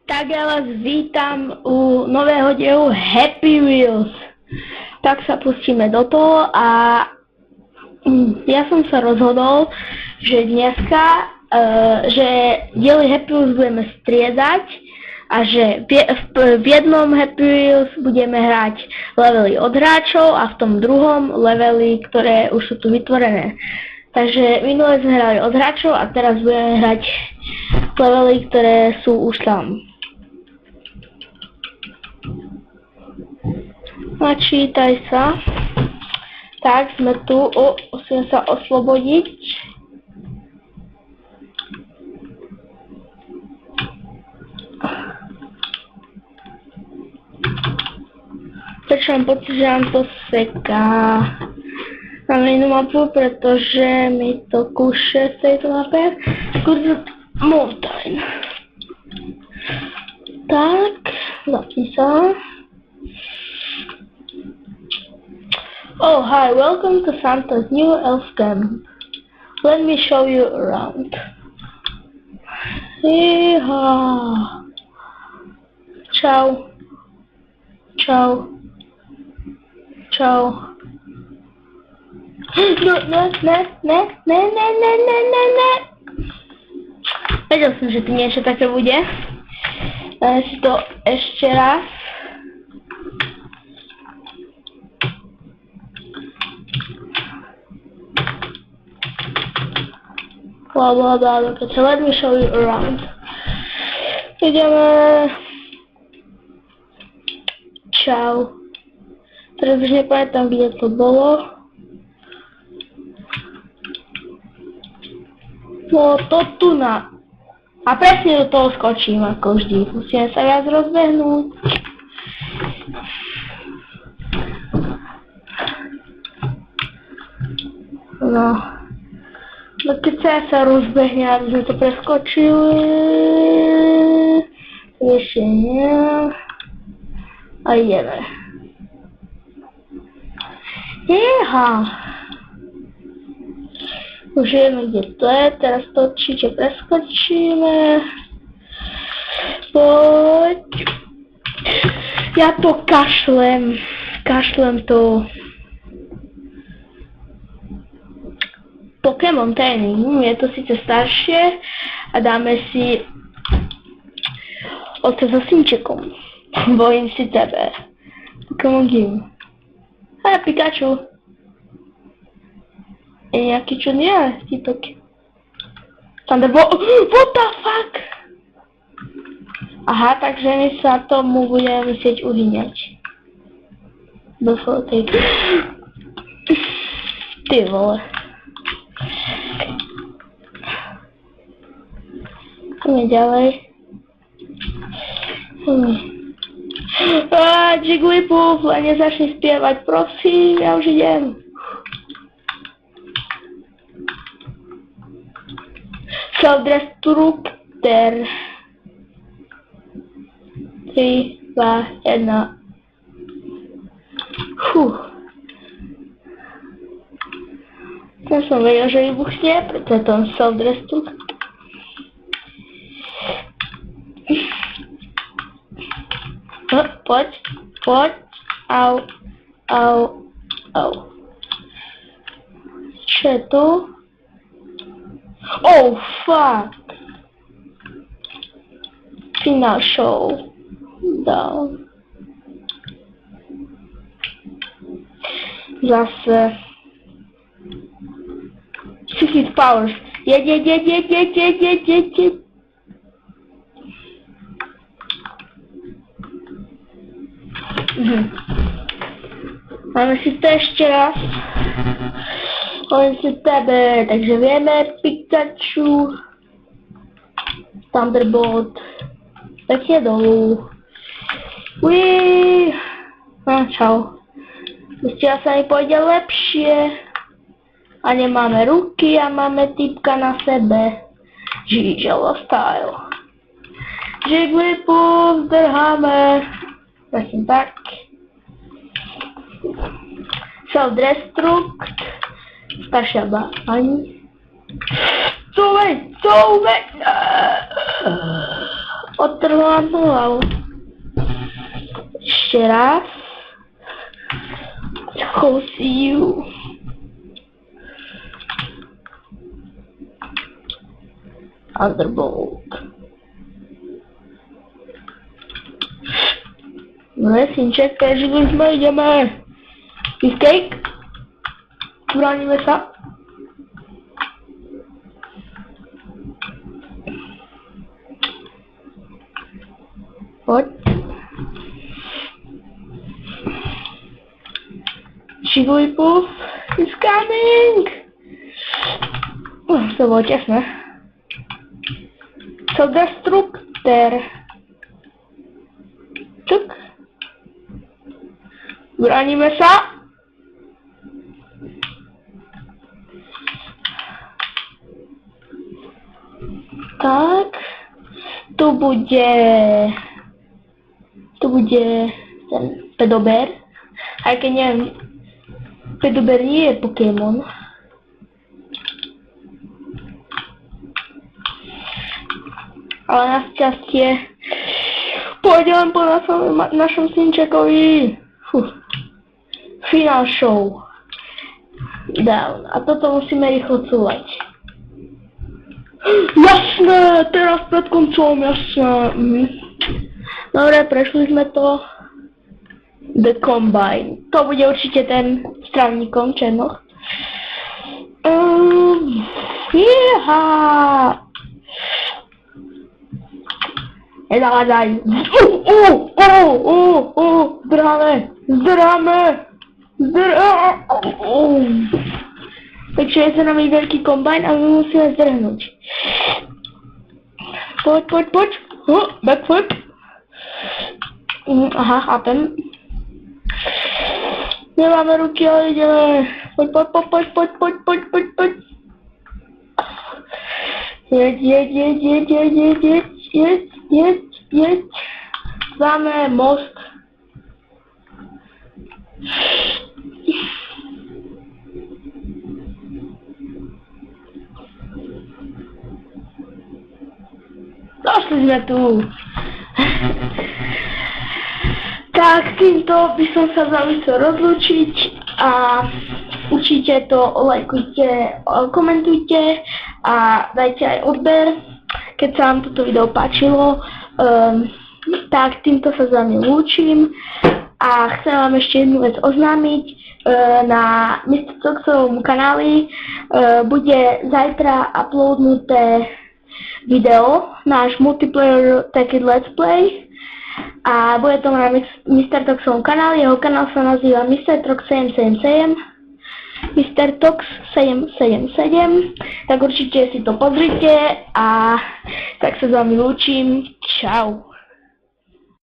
Tak ja vás vítam u nového dielu Happy Wheels. Tak sa pustíme do toho a ja som sa rozhodol, že dneska, že diely Happy Wheels budeme striedať a že v jednom Happy Wheels budeme hrať levely od hráčov a v tom druhom levely, ktoré už sú tu vytvorené. Takže minule sme hrali od hráčov a teraz budeme hrať levely, ktoré sú už tam. Načítaj sa. Tak, sme tu. Musíme sa oslobodiť. Prečo mám pocit, že nám to seká. Máme inú mapu, pretože mi to kúše z tejto mape. Good Mountain. Tak, zapni sa. Oh, hi, welcome to Santa's new elf camp. Let me show you around. Yeehaw. Ciao. Ciao. Ciao. No. Vedel som, že tu niečo také bude. Dáme si to ešte raz. Blah blah blah, look at it. Let me show you around. Ideme. Čau. Teraz už nepamätám, kde to bolo. No to tu na. A presne do toho skočím, ako vždy. Musíme sa viac rozbehnúť. No keď sa rozbehne, aby sme to preskočili. Ešte nie. A ideme. Jeha. Už vieme, kde to je. Teraz to určite preskočíme. Poď. Ja to kašlem. Kašlem to. Pokémon Training, je to síce staršie a dáme si oce so synčekom. Bojím si tebe. Pokémon Game. A Pikachu. Je nejaký čudný typek. Thunderbolt. What the fuck? Aha, takže my sa tomu budeme musieť uhyňať. Before take. Ty vole. Ideme ďalej. Jigglypuff, len nezačni spievať, prosím, ja už idem. Self-destructor. 3, 2, 1. Ja som vedel, že vybuchne, preto je to self-destruct. Poď. Au. Čo je tu? Oh, fuck. Final show. Down. Zase. Psychic powers. Jedь. Máme si to ešte raz. Poviem si tebe, takže vieme Pikachu. Thunderbolt. Pekne dolu. Uiii. Čau. Zistila sa mi pôjde lepšie. A nemáme ruky a máme typka na sebe. Žíželo style. Jigglypuff, zdrháme. Prosím tak. Self-destruct. Staršia ani. Couvej! odtrhlo nám to hlavu. Ešte raz. Kosiu. Thunderbolt. No je synček, takže už sme ideme. Cheesecake. Bránime sa. Poď. Jigglypuff is coming. To bolo tesné. Co Destructor. Čuk. Bránime sa. Tak. Tu bude ten Pedober. Aj keď neviem, Pedober nie je Pokémon. Ale našťastie pôjdem po našom synčekovi. Final show. Down. A toto musíme rýchlo cúvať. Jasné, teraz pred koncom, jasné. Dobre, prešli sme to. The Combine. To bude určite ten s trávnikom černoch. Jeha! Nedávadaj. Zdráme. Takže je to nám veľký kombajn a my musíme zdrhnúť. Poď. Backflip. Aha, chápem. Nemáme ruky, ale ideme. Poď. Jeď. Dáme most. Došli sme tu. Tak týmto by som sa s vami chcel rozlúčiť a určite to lajkujte, komentujte a dajte aj odber, keď sa vám toto video páčilo. Tak týmto sa s vami lúčim a chcem vám ešte jednu vec oznámiť. Na Mr. Toxovom kanáli bude zajtra uploadnuté video, náš multiplayer Take It Let's Play, a bude to na Mr. Toxovom kanáli. Jeho kanál sa nazýva Mr. Tox 777, Mr. Tox 777, tak určite si to pozrite a tak sa s vami lúčim. Čau.